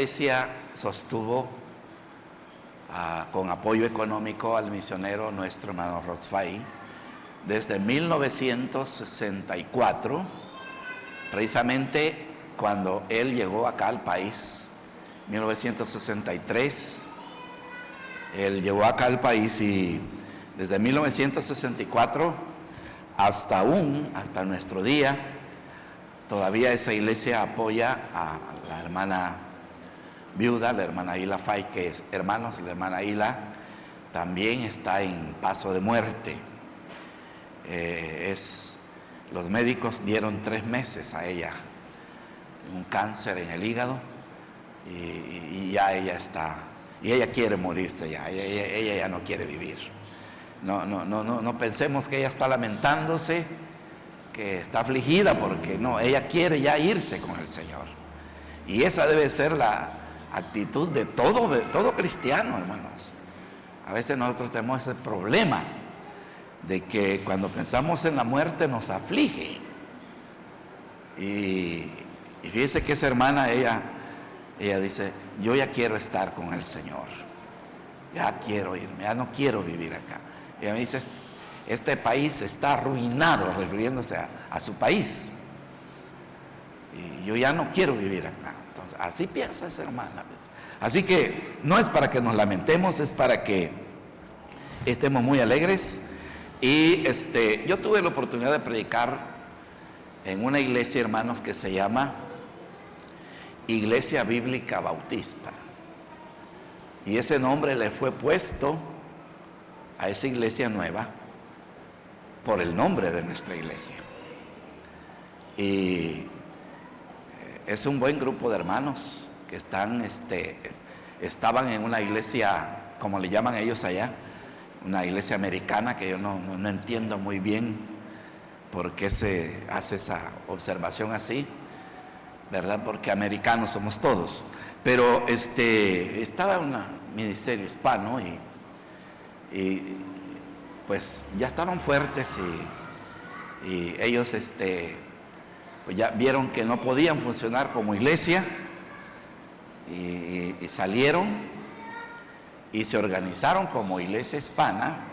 iglesia sostuvo con apoyo económico al misionero nuestro hermano Rosfai desde 1964, precisamente cuando él llegó acá al país, 1963, él llegó acá al país y desde 1964 hasta nuestro día, todavía esa iglesia apoya a la hermana viuda, la hermana Hila Fay, que es hermanos, la hermana Hila también está en paso de muerte. Los médicos dieron 3 meses a ella, un cáncer en el hígado, y ya ella está, y ella quiere morirse ya, ella ya no quiere vivir. No pensemos que ella está lamentándose, que está afligida, porque no, ella quiere ya irse con el Señor. Y esa debe ser la actitud de todo cristiano, hermanos. A veces nosotros tenemos ese problema de que cuando pensamos en la muerte nos aflige. Y fíjese que esa hermana, ella dice, yo ya quiero estar con el Señor, ya quiero irme, ya no quiero vivir acá. Ella me dice, este país está arruinado, refiriéndose a su país, y yo ya no quiero vivir acá. Entonces, así piensa esa hermana. Así que no es para que nos lamentemos, es para que estemos muy alegres. Y yo tuve la oportunidad de predicar en una iglesia, hermanos, que se llama Iglesia Bíblica Bautista, y ese nombre le fue puesto a esa iglesia nueva por el nombre de nuestra iglesia. Y es un buen grupo de hermanos que estaban en una iglesia, como le llaman ellos allá, una iglesia americana, que yo no entiendo muy bien por qué se hace esa observación así, ¿verdad? Porque americanos somos todos. Pero estaba un ministerio hispano y pues ya estaban fuertes, y ellos pues ya vieron que no podían funcionar como iglesia, y salieron y se organizaron como iglesia hispana,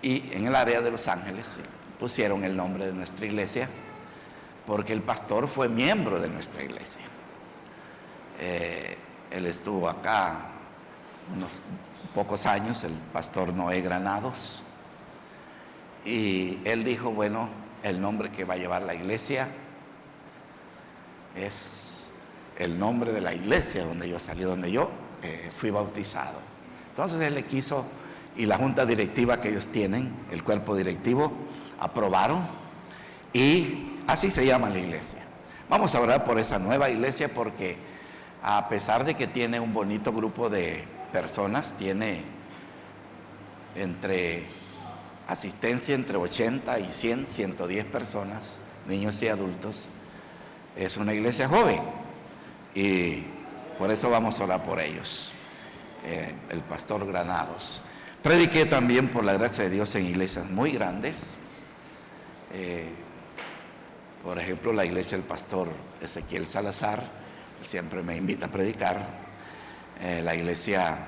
y en el área de Los Ángeles pusieron el nombre de nuestra iglesia porque el pastor fue miembro de nuestra iglesia. Él estuvo acá unos pocos años, el pastor Noé Granados, y él dijo, bueno, el nombre que va a llevar la iglesia es el nombre de la iglesia donde yo salí, donde yo fui bautizado. Entonces él le quiso, y la junta directiva que ellos tienen, el cuerpo directivo, aprobaron, y así se llama la iglesia. Vamos a orar por esa nueva iglesia, porque a pesar de que tiene un bonito grupo de personas, tiene asistencia entre 80 y 100, 110 personas, niños y adultos. Es una iglesia joven, y por eso vamos a orar por ellos. El pastor Granados. Prediqué también, por la gracia de Dios, en iglesias muy grandes. Por ejemplo, la iglesia del pastor Ezequiel Salazar, él siempre me invita a predicar. La iglesia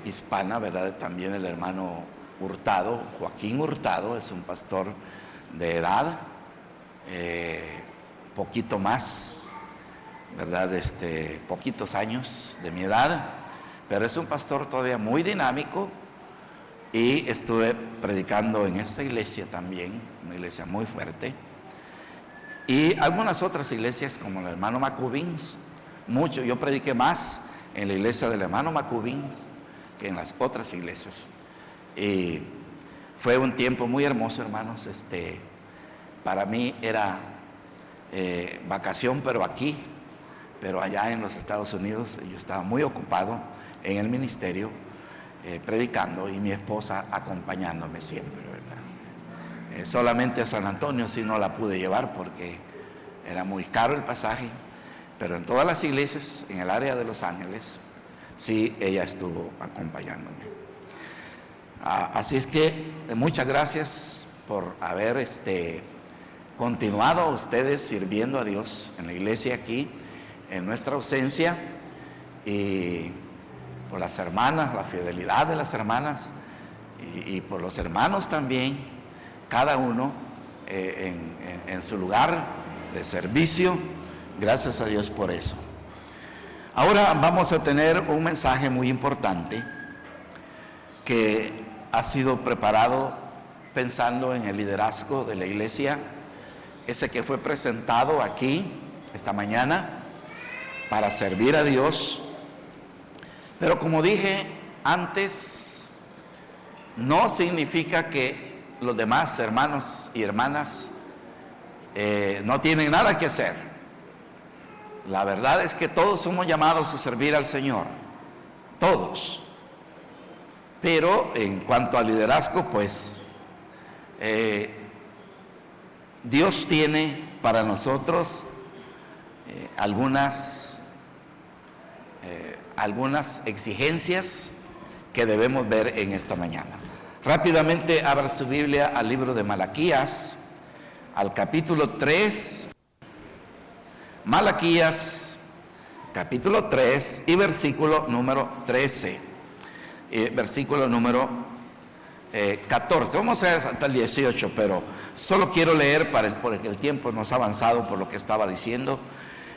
hispana, ¿verdad? También el hermano Hurtado, Joaquín Hurtado, es un pastor de edad, poquito más, ¿verdad? Poquitos años de mi edad, pero es un pastor todavía muy dinámico, y estuve predicando en esta iglesia también, una iglesia muy fuerte, y algunas otras iglesias como el hermano Macubins, mucho. Yo prediqué más en la iglesia del hermano Macubins que en las otras iglesias, y fue un tiempo muy hermoso, hermanos. Para mí era vacación, pero aquí, pero allá en los Estados Unidos yo estaba muy ocupado en el ministerio, predicando, y mi esposa acompañándome siempre, ¿verdad? Solamente a San Antonio sí no la pude llevar porque era muy caro el pasaje, pero en todas las iglesias en el área de Los Ángeles sí ella estuvo acompañándome. Así es que muchas gracias por haber continuado ustedes sirviendo a Dios en la iglesia aquí en nuestra ausencia, y por las hermanas, la fidelidad de las hermanas, y por los hermanos también, cada uno en su lugar de servicio. Gracias a Dios por eso. Ahora vamos a tener un mensaje muy importante que ha sido preparado pensando en el liderazgo de la iglesia, ese que fue presentado aquí esta mañana para servir a Dios. Pero como dije antes, no significa que los demás hermanos y hermanas no tienen nada que hacer. La verdad es que todos somos llamados a servir al Señor, todos. Pero en cuanto al liderazgo, pues Dios tiene para nosotros algunas exigencias que debemos ver en esta mañana. Rápidamente abra su Biblia al libro de Malaquías, al capítulo 3. Malaquías, capítulo 3 y versículo número 13. Versículo número 14. Vamos a ver hasta el 18, pero solo quiero leer porque el tiempo nos ha avanzado por lo que estaba diciendo.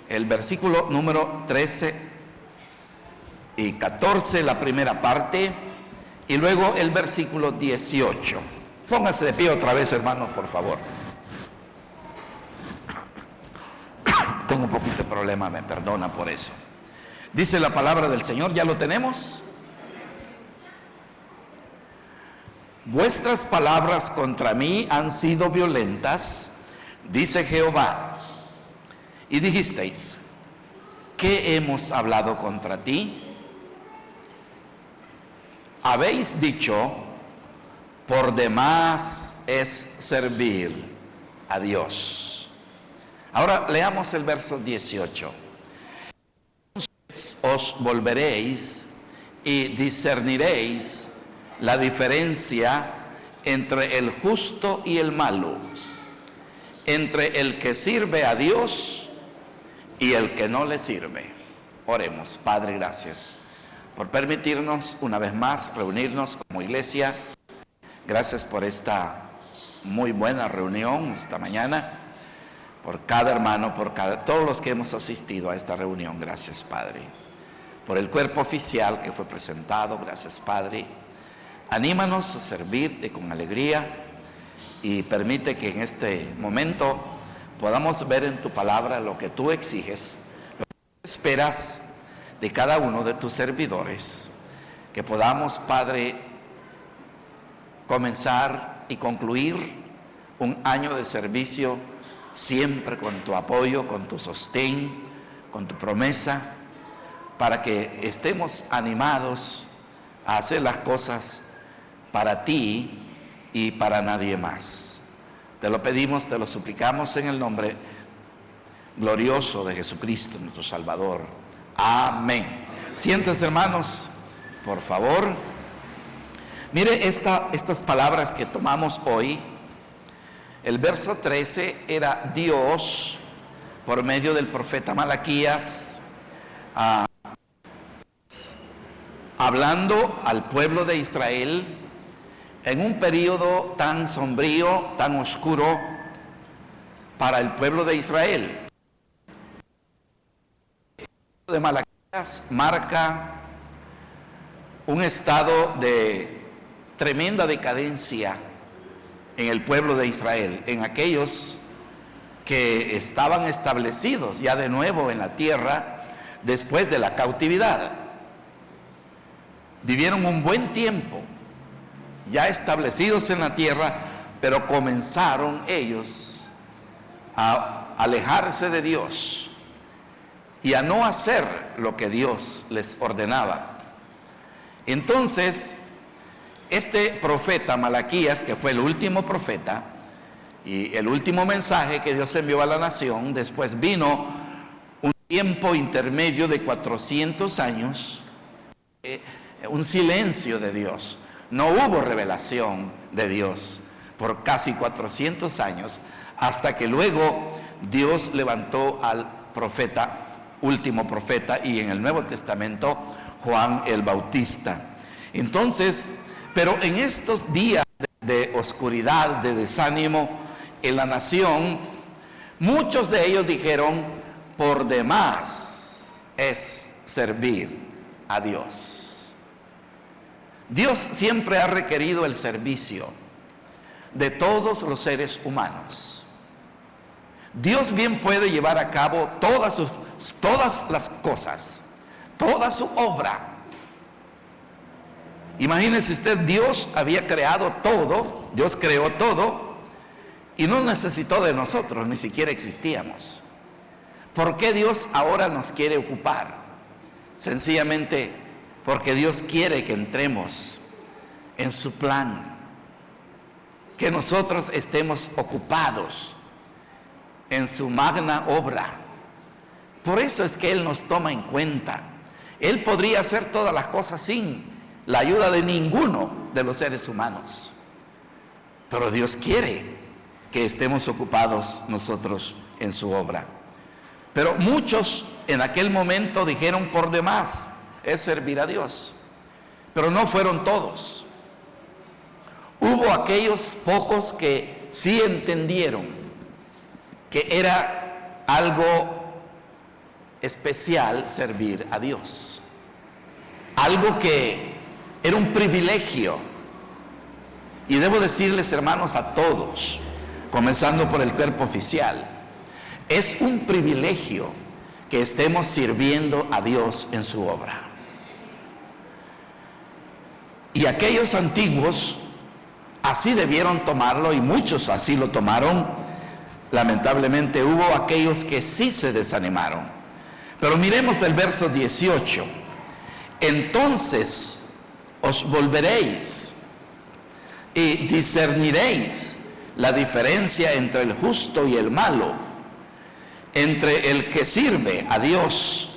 El versículo número 13 y 14, la primera parte, y luego el versículo 18. Póngase de pie otra vez, hermanos, por favor. Tengo un poquito de problema, me perdona por eso. Dice la palabra del Señor, ¿ya lo tenemos? Vuestras palabras contra mí han sido violentas, dice Jehová. Y dijisteis, ¿qué hemos hablado contra ti? Habéis dicho, por demás es servir a Dios. Ahora leamos el verso 18. Entonces os volveréis y discerniréis la diferencia entre el justo y el malo, entre el que sirve a Dios y el que no le sirve. Oremos. Padre, gracias por permitirnos una vez más reunirnos como iglesia. Gracias por esta muy buena reunión esta mañana, por cada hermano, todos los que hemos asistido a esta reunión. Gracias, Padre, por el cuerpo oficial que fue presentado. Gracias, Padre. Anímanos a servirte con alegría y permite que en este momento podamos ver en tu palabra lo que tú exiges, lo que tú esperas de cada uno de tus servidores. Que podamos, Padre, comenzar y concluir un año de servicio siempre con tu apoyo, con tu sostén, con tu promesa, para que estemos animados a hacer las cosas para ti y para nadie más. Te lo pedimos, te lo suplicamos en el nombre glorioso de Jesucristo, nuestro Salvador. Amén. Siéntense, hermanos, por favor. Mire estas palabras que tomamos hoy. El verso 13 era Dios, por medio del profeta Malaquías, hablando al pueblo de Israel en un periodo tan sombrío, tan oscuro para el pueblo de Israel. El de Malaquías marca un estado de tremenda decadencia en el pueblo de Israel, en aquellos que estaban establecidos ya de nuevo en la tierra después de la cautividad. Vivieron un buen tiempo ya establecidos en la tierra, pero comenzaron ellos a alejarse de Dios y a no hacer lo que Dios les ordenaba. Entonces, este profeta Malaquías, que fue el último profeta y el último mensaje que Dios envió a la nación, después vino un tiempo intermedio de 400 años, un silencio de Dios. No hubo revelación de Dios por casi 400 años, hasta que luego Dios levantó al profeta último profeta, y en el Nuevo Testamento Juan el Bautista. Entonces, pero en estos días de oscuridad, de desánimo en la nación, muchos de ellos dijeron: por demás es servir a Dios. Dios siempre ha requerido el servicio de todos los seres humanos. Dios bien puede llevar a cabo todas las cosas, toda su obra. Imagínese usted, Dios había creado todo, Dios creó todo y no necesitó de nosotros, ni siquiera existíamos. ¿Por qué Dios ahora nos quiere ocupar? Sencillamente porque Dios quiere que entremos en su plan, que nosotros estemos ocupados en su magna obra. Por eso es que Él nos toma en cuenta. Él podría hacer todas las cosas sin la ayuda de ninguno de los seres humanos, pero Dios quiere que estemos ocupados nosotros en su obra. Pero muchos en aquel momento dijeron: por demás es servir a Dios. Pero no fueron todos. Hubo aquellos pocos que sí entendieron que era algo especial servir a Dios, algo que era un privilegio. Y debo decirles, hermanos, a todos, comenzando por el cuerpo oficial, es un privilegio que estemos sirviendo a Dios en su obra. Y aquellos antiguos así debieron tomarlo, y muchos así lo tomaron. Lamentablemente hubo aquellos que sí se desanimaron. Pero miremos el verso 18. Entonces os volveréis y discerniréis la diferencia entre el justo y el malo, entre el que sirve a Dios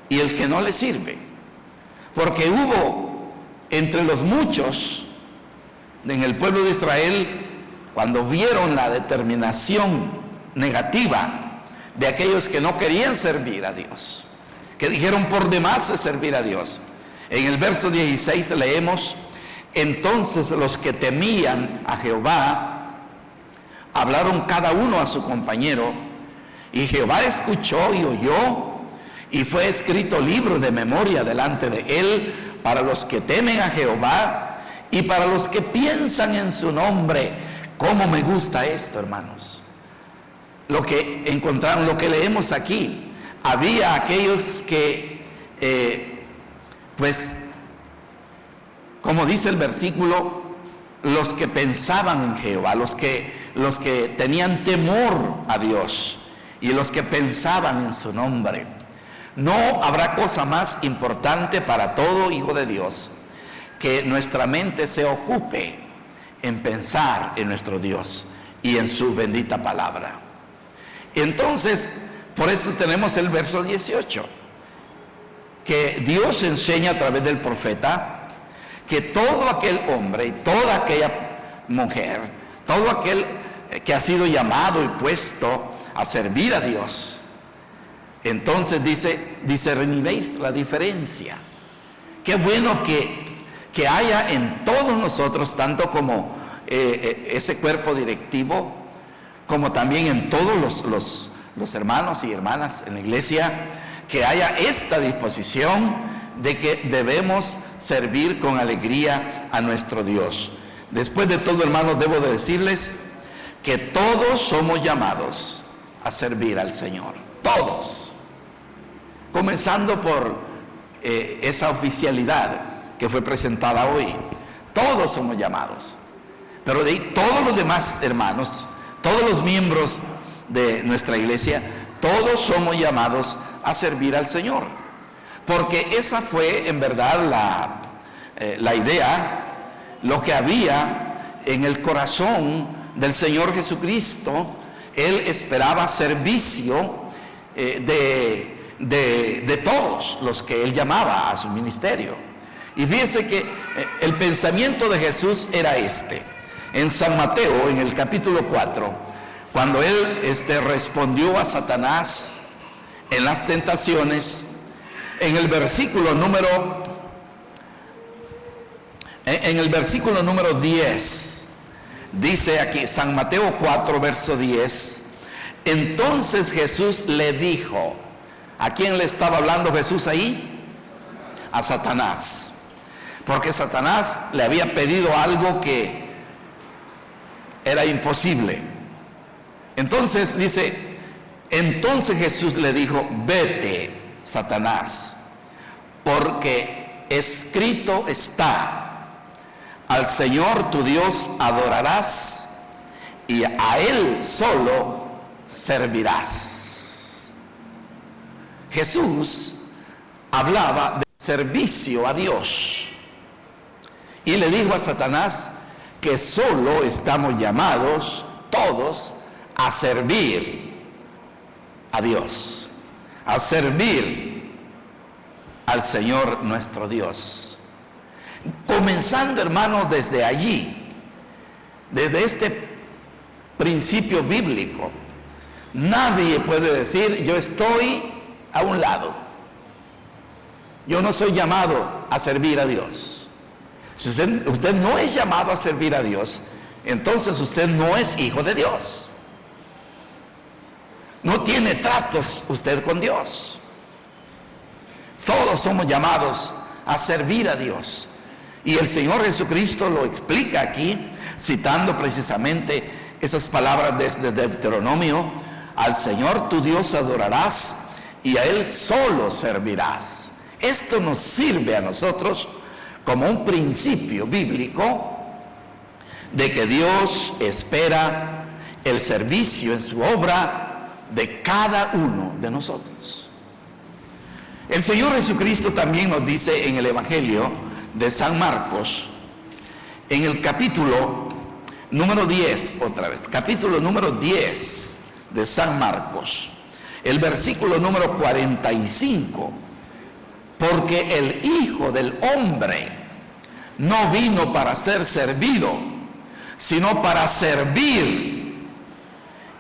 y el que no le sirve. Porque hubo entre los muchos en el pueblo de Israel, cuando vieron la determinación negativa de aquellos que no querían servir a Dios, que dijeron: por demás es servir a Dios. En el verso 16 leemos: entonces los que temían a Jehová hablaron cada uno a su compañero, y Jehová escuchó y oyó, y fue escrito libro de memoria delante de él para los que temen a Jehová y para los que piensan en su nombre. ¿Cómo me gusta esto, hermanos? Lo que encontraron, lo que leemos aquí. Había aquellos que, como dice el versículo, los que pensaban en Jehová, los que tenían temor a Dios y los que pensaban en su nombre. No habrá cosa más importante para todo hijo de Dios que nuestra mente se ocupe en pensar en nuestro Dios y en su bendita palabra. Entonces, por eso tenemos el verso 18, que Dios enseña a través del profeta que todo aquel hombre y toda aquella mujer, todo aquel que ha sido llamado y puesto a servir a Dios, entonces dice: discerniréis la diferencia. Qué bueno que haya en todos nosotros, tanto como ese cuerpo directivo, como también en todos los hermanos y hermanas en la iglesia, que haya esta disposición de que debemos servir con alegría a nuestro Dios. Después de todo, hermanos, debo de decirles que todos somos llamados a servir al Señor, todos, comenzando por esa oficialidad que fue presentada hoy. Todos somos llamados, pero de ahí todos los demás hermanos, todos los miembros de nuestra iglesia, todos somos llamados a servir al Señor, porque esa fue en verdad la idea, lo que había en el corazón del Señor Jesucristo. Él esperaba servicio de todos los que Él llamaba a su ministerio. Y fíjense que el pensamiento de Jesús era este. En San Mateo, en el capítulo 4, cuando Él respondió a Satanás en las tentaciones, en el versículo número 10, dice aquí, San Mateo 4, verso 10, entonces Jesús le dijo, ¿a quién le estaba hablando Jesús ahí? A Satanás, porque Satanás le había pedido algo que era imposible. Entonces dice, entonces Jesús le dijo, vete, Satanás, porque escrito está, al Señor tu Dios adorarás y a Él solo servirás. Jesús hablaba de servicio a Dios y le dijo a Satanás que solo estamos llamados todos a servir a Dios, a servir al Señor nuestro Dios. Comenzando, hermanos, desde allí, desde este principio bíblico, nadie puede decir, yo estoy a un lado, yo no soy llamado a servir a Dios. Si usted no es llamado a servir a Dios, entonces usted no es hijo de Dios. No tiene tratos usted con Dios. Todos somos llamados a servir a Dios. Y el Señor Jesucristo lo explica aquí, citando precisamente esas palabras desde Deuteronomio, al Señor tu Dios adorarás y a Él solo servirás. Esto nos sirve a nosotros como un principio bíblico de que Dios espera el servicio en su obra de cada uno de nosotros. El Señor Jesucristo también nos dice en el Evangelio de San Marcos, en el capítulo número 10, otra vez, capítulo número 10 de San Marcos, el versículo número 45, porque el Hijo del Hombre no vino para ser servido, sino para servir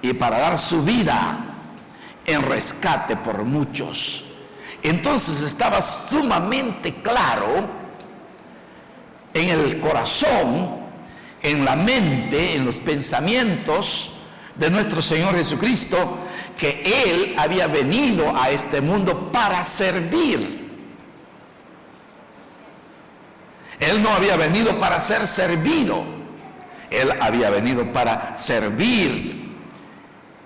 y para dar su vida en rescate por muchos. Entonces estaba sumamente claro en el corazón, en la mente, en los pensamientos de nuestro Señor Jesucristo, que Él había venido a este mundo para servir. Él no había venido para ser servido, Él había venido para servir.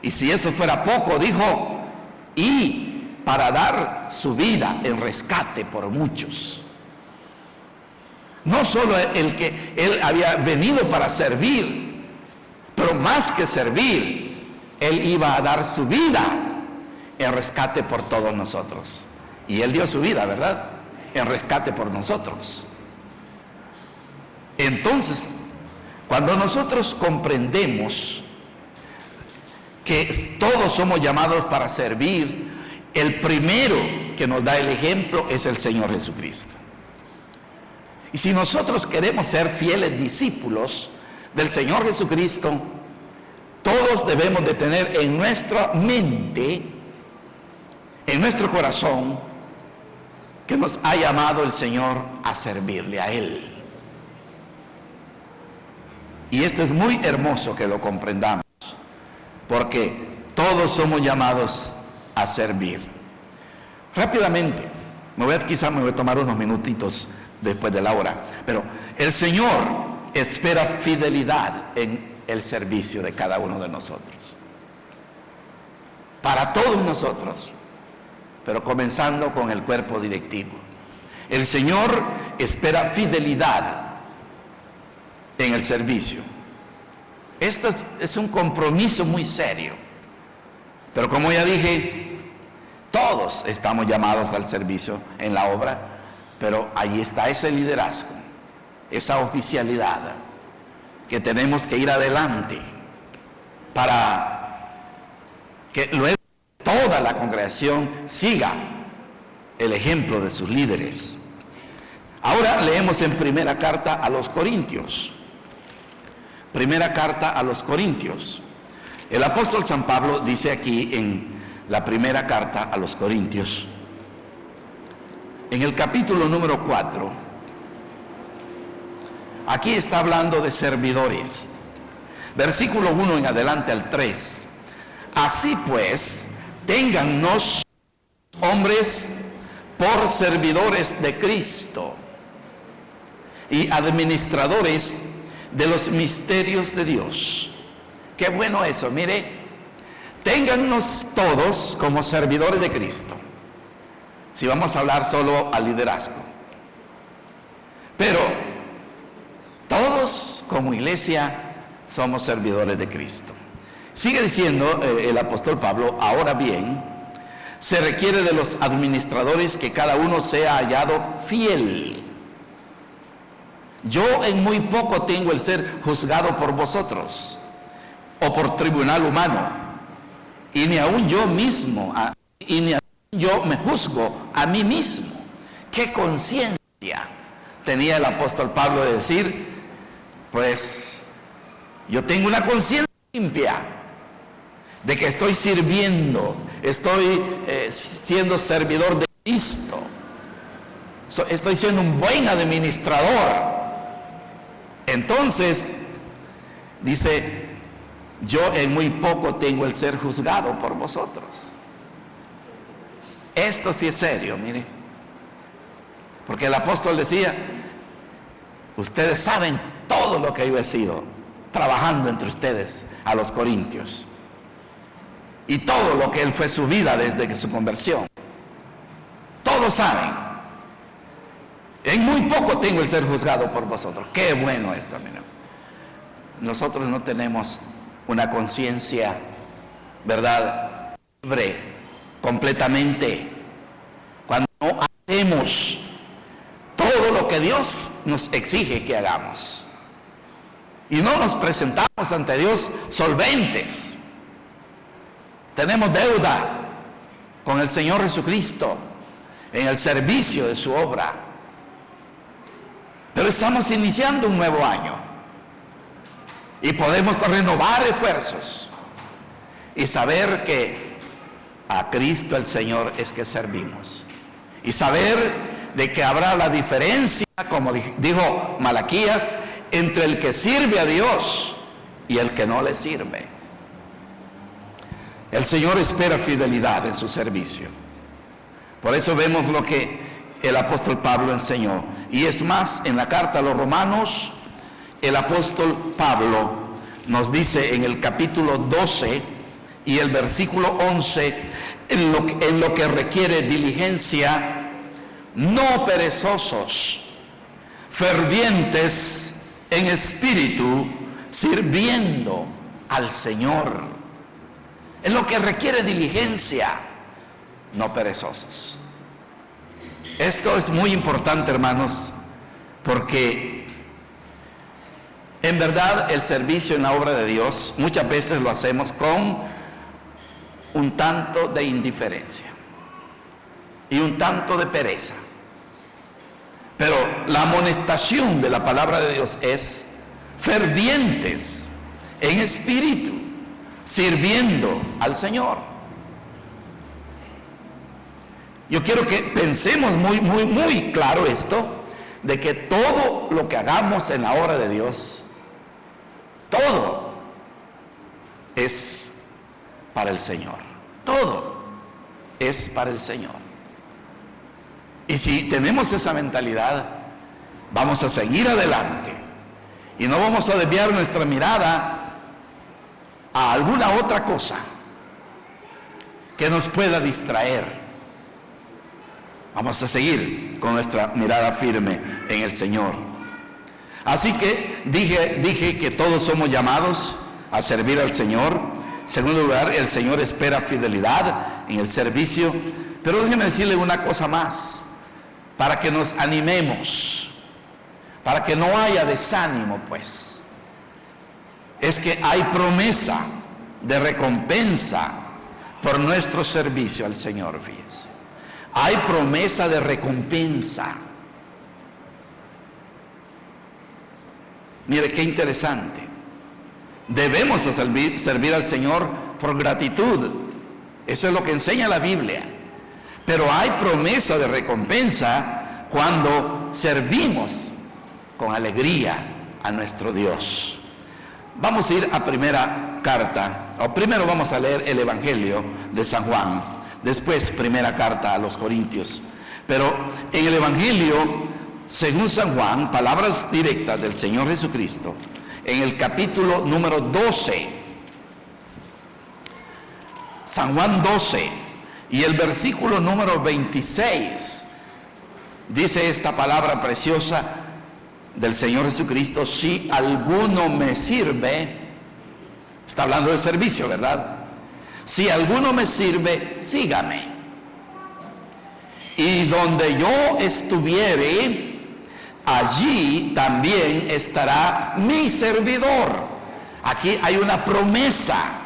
Y si eso fuera poco, dijo, y para dar su vida en rescate por muchos. No solo el que Él había venido para servir, pero más que servir, Él iba a dar su vida en rescate por todos nosotros. Y Él dio su vida, ¿verdad? En rescate por nosotros. Entonces, cuando nosotros comprendemos que todos somos llamados para servir, el primero que nos da el ejemplo es el Señor Jesucristo. Y si nosotros queremos ser fieles discípulos del Señor Jesucristo, todos debemos de tener en nuestra mente, en nuestro corazón, que nos ha llamado el Señor a servirle a Él. Y esto es muy hermoso que lo comprendamos, porque todos somos llamados a servir. Rápidamente, quizás me voy a tomar unos minutitos después de la hora, pero el Señor espera fidelidad en el servicio de cada uno de nosotros, para todos nosotros, pero comenzando con el cuerpo directivo. El Señor espera fidelidad en el servicio. Esto es un compromiso muy serio, pero como ya dije, todos estamos llamados al servicio en la obra, pero ahí está ese liderazgo, esa oficialidad, que tenemos que ir adelante para que luego toda la congregación siga el ejemplo de sus líderes. Ahora leemos en primera carta a los Corintios. Primera carta a los Corintios. El apóstol San Pablo dice aquí en la primera carta a los Corintios, en el capítulo número 4, aquí está hablando de servidores. Versículo 1 en adelante al 3. Así pues, téngannos hombres por servidores de Cristo y administradores de los misterios de Dios. Qué bueno eso, mire, téngannos todos como servidores de Cristo. Si vamos a hablar solo al liderazgo. Pero todos como iglesia somos servidores de Cristo. Sigue diciendo el apóstol Pablo, ahora bien, se requiere de los administradores que cada uno sea hallado fiel. Yo en muy poco tengo el ser juzgado por vosotros o por tribunal humano, y ni aun yo mismo, y ni aun yo me juzgo a mí mismo. ¿Qué conciencia tenía el apóstol Pablo de decir, pues yo tengo una conciencia limpia de que estoy sirviendo, estoy siendo servidor de Cristo, estoy siendo un buen administrador? Entonces dice, yo en muy poco tengo el ser juzgado por vosotros. Esto sí es serio, mire, porque el apóstol decía, ustedes saben todo lo que yo he sido trabajando entre ustedes a los corintios, y todo lo que él fue su vida desde que su conversión. Todos saben. En muy poco tengo el ser juzgado por vosotros. Qué bueno esto, mira. Nosotros no tenemos una conciencia, ¿verdad?, libre completamente cuando no hacemos todo lo que Dios nos exige que hagamos, y no nos presentamos ante Dios solventes. Tenemos deuda con el Señor Jesucristo en el servicio de su obra, pero estamos iniciando un nuevo año y podemos renovar esfuerzos y saber que a Cristo el Señor es que servimos, y saber de que habrá la diferencia, como dijo Malaquías, entre el que sirve a Dios y el que no le sirve. El Señor espera fidelidad en su servicio. Por eso vemos lo que el apóstol Pablo enseñó. Y es más, en la carta a los Romanos, el apóstol Pablo nos dice en el capítulo 12 y el versículo 11, en lo que requiere diligencia, no perezosos, fervientes en espíritu, sirviendo al Señor. En lo que requiere diligencia, no perezosos. Esto es muy importante, hermanos, porque en verdad el servicio en la obra de Dios muchas veces lo hacemos con un tanto de indiferencia y un tanto de pereza. Pero la amonestación de la palabra de Dios es fervientes en espíritu, sirviendo al Señor. Yo quiero que pensemos muy claro esto, de que todo lo que hagamos en la obra de Dios, todo es para el Señor. Todo es para el Señor. Y si tenemos esa mentalidad, vamos a seguir adelante y no vamos a desviar nuestra mirada a alguna otra cosa que nos pueda distraer. Vamos a seguir con nuestra mirada firme en el Señor. Así que dije que todos somos llamados a servir al Señor. En segundo lugar, el Señor espera fidelidad en el servicio. Pero déjeme decirle una cosa más, para que nos animemos, para que no haya desánimo, pues. Es que hay promesa de recompensa por nuestro servicio al Señor, fíjense. Hay promesa de recompensa. Mire qué interesante. Debemos servir al Señor por gratitud, Eso es lo que enseña la Biblia. Pero hay promesa de recompensa cuando servimos con alegría a nuestro Dios. Vamos a ir a primera carta, o primero vamos a leer el Evangelio de San Juan, después primera carta a los Corintios. Pero en el Evangelio, según San Juan, palabras directas del Señor Jesucristo, en el capítulo número 12, San Juan 12, y el versículo número 26, dice esta palabra preciosa del Señor Jesucristo: si alguno me sirve, está hablando de servicio, ¿verdad? Si alguno me sirve, sígame. Y donde yo estuviere, allí también estará mi servidor. Aquí hay una promesa.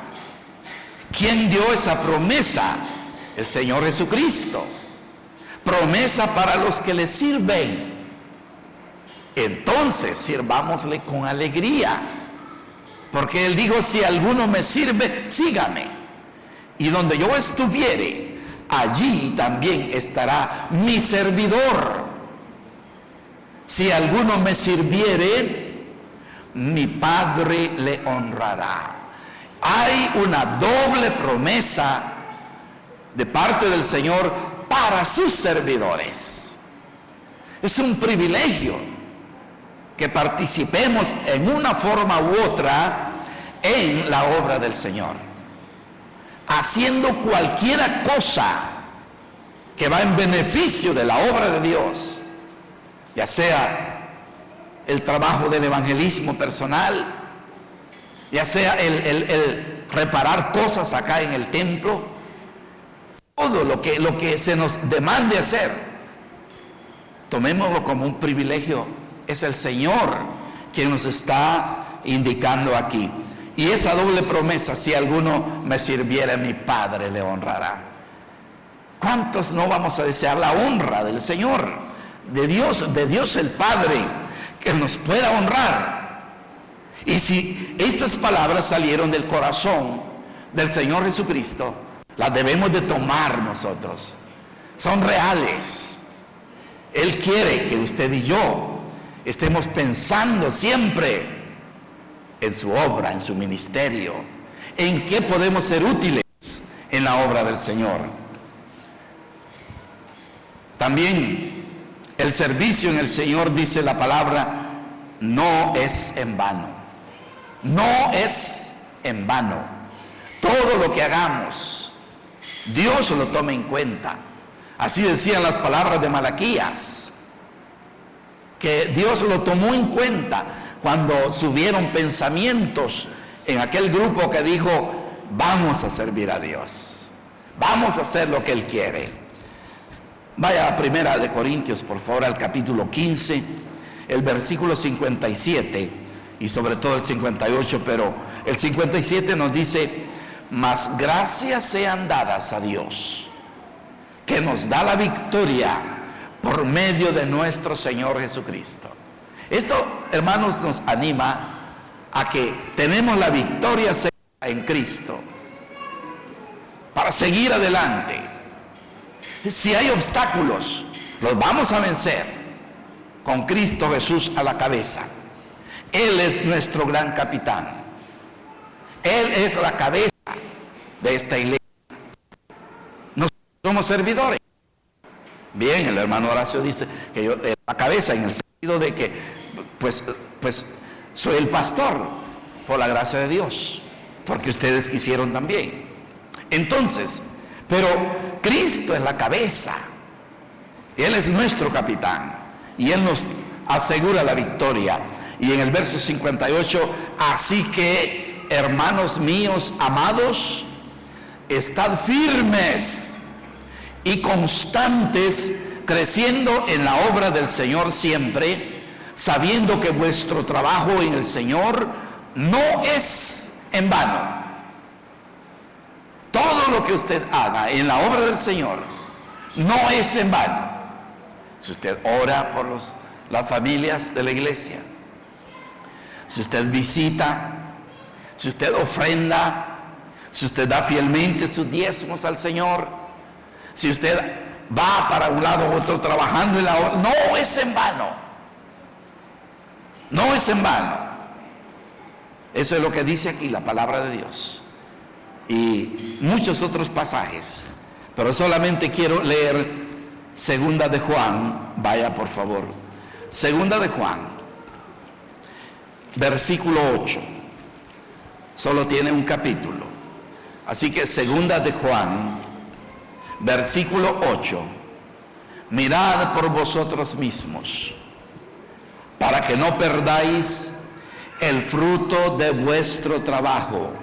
¿Quién dio esa promesa? El Señor Jesucristo. Promesa para los que le sirven. Entonces sirvámosle con alegría, porque Él dijo: si alguno me sirve, sígame. Y donde yo estuviere, allí también estará mi servidor. Si alguno me sirviere, mi Padre le honrará. Hay una doble promesa de parte del Señor para sus servidores. Es un privilegio que participemos en una forma u otra en la obra del Señor, haciendo cualquiera cosa que va en beneficio de la obra de Dios, ya sea el trabajo del evangelismo personal, ya sea el reparar cosas acá en el templo, todo lo que se nos demande hacer, tomémoslo como un privilegio. Es el Señor quien nos está indicando aquí. Y esa doble promesa: si alguno me sirviera, mi Padre le honrará. ¿Cuántos no vamos a desear la honra del Señor, de Dios el Padre, que nos pueda honrar? Y si estas palabras salieron del corazón del Señor Jesucristo, las debemos de tomar nosotros. Son reales. Él quiere que usted y yo estemos pensando siempre en su obra, en su ministerio, en qué podemos ser útiles en la obra del Señor. También el servicio en el Señor, dice la palabra, no es en vano. No es en vano. Todo lo que hagamos, Dios lo toma en cuenta. Así decían las palabras de Malaquías, que Dios lo tomó en cuenta cuando subieron pensamientos en aquel grupo que dijo: vamos a servir a Dios, vamos a hacer lo que Él quiere. Vaya a primera de Corintios, por favor, al capítulo 15, el versículo 57 y sobre todo el 58, pero el 57 nos dice: mas gracias sean dadas a Dios, que nos da la victoria por medio de nuestro Señor Jesucristo. Esto, hermanos, nos anima a que tenemos la victoria en Cristo para seguir adelante. Si hay obstáculos, los vamos a vencer con Cristo Jesús a la cabeza. Él es nuestro gran capitán. Él es la cabeza de esta iglesia. Nosotros somos servidores. Bien, el hermano Horacio dice que yo, la cabeza, en el sentido de que pues soy el pastor por la gracia de Dios, porque ustedes quisieron también. Entonces, pero Cristo es la cabeza, Él es nuestro capitán y Él nos asegura la victoria. Y en el verso 58, así que, hermanos míos amados, estad firmes y constantes, creciendo en la obra del Señor siempre, sabiendo que vuestro trabajo en el Señor no es en vano. Todo lo que usted haga en la obra del Señor no es en vano. Si usted ora por las familias de la iglesia, si usted visita, si usted ofrenda, si usted da fielmente sus diezmos al Señor, si usted va para un lado u otro trabajando en la obra, no es en vano. No es en vano. Eso es lo que dice aquí la palabra de Dios. Y muchos otros pasajes. Pero solamente quiero leer Segunda de Juan. Vaya por favor. Segunda de Juan, versículo 8. Solo tiene un capítulo. Así que Segunda de Juan, versículo 8. Mirad por vosotros mismos, para que no perdáis el fruto de vuestro trabajo,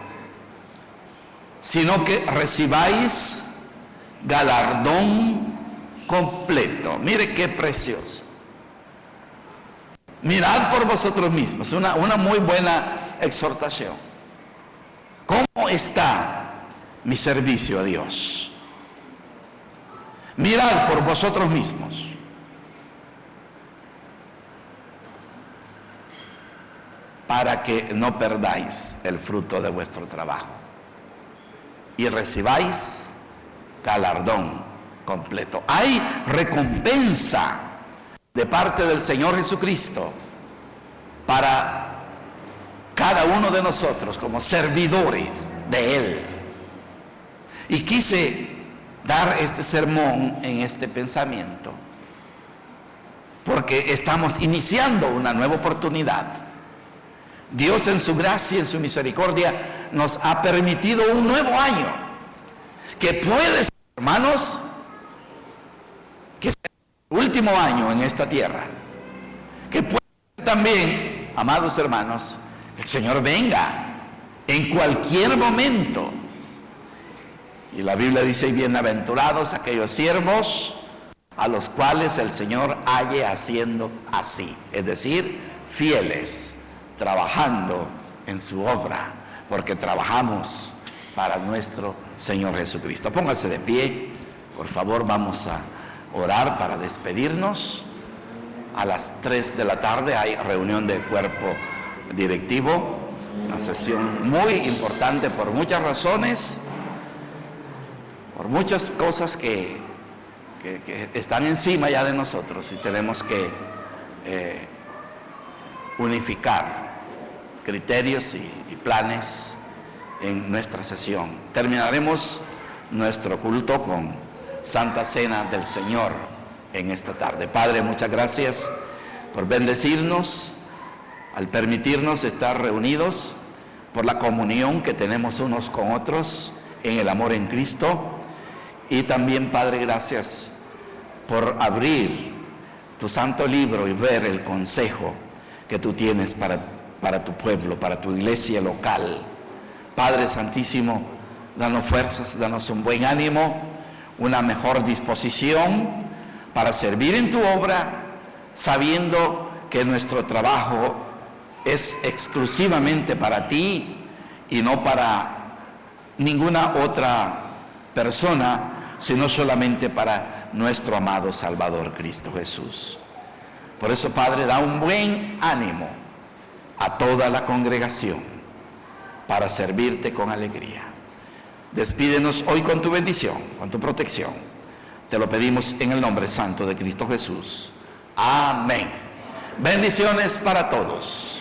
sino que recibáis galardón completo. Mire qué precioso. Mirad por vosotros mismos, una muy buena exhortación. ¿Cómo está mi servicio a Dios? Mirad por vosotros mismos. Para que no perdáis el fruto de vuestro trabajo y recibáis galardón completo. Hay recompensa de parte del Señor Jesucristo para cada uno de nosotros como servidores de Él. Y quise dar este sermón en este pensamiento porque estamos iniciando una nueva oportunidad. Dios en su gracia y en su misericordia nos ha permitido un nuevo año que puede ser, hermanos, que sea el último año en esta tierra, que puede ser también, amados hermanos, el Señor venga en cualquier momento. Y la Biblia dice: bienaventurados aquellos siervos a los cuales el Señor halle haciendo así, es decir, fieles, trabajando en su obra, porque trabajamos para nuestro Señor Jesucristo. Póngase de pie, por favor. Vamos a orar para despedirnos. A las 3 de la tarde hay reunión de cuerpo directivo, una sesión muy importante por muchas razones, por muchas cosas que están encima ya de nosotros, y tenemos que unificar criterios y planes en nuestra sesión. Terminaremos nuestro culto con Santa Cena del Señor en esta tarde. Padre, muchas gracias por bendecirnos, al permitirnos estar reunidos, por la comunión que tenemos unos con otros en el amor en Cristo. Y también, Padre, gracias por abrir tu santo libro y ver el consejo que tú tienes para tu pueblo, para tu iglesia local. Padre Santísimo, danos fuerzas, danos un buen ánimo, una mejor disposición para servir en tu obra, sabiendo que nuestro trabajo es exclusivamente para ti y no para ninguna otra persona, sino solamente para nuestro amado Salvador Cristo Jesús. Por eso, Padre, da un buen ánimo a toda la congregación para servirte con alegría. Despídenos hoy con tu bendición, con tu protección. Te lo pedimos en el nombre santo de Cristo Jesús. Amén. Bendiciones para todos.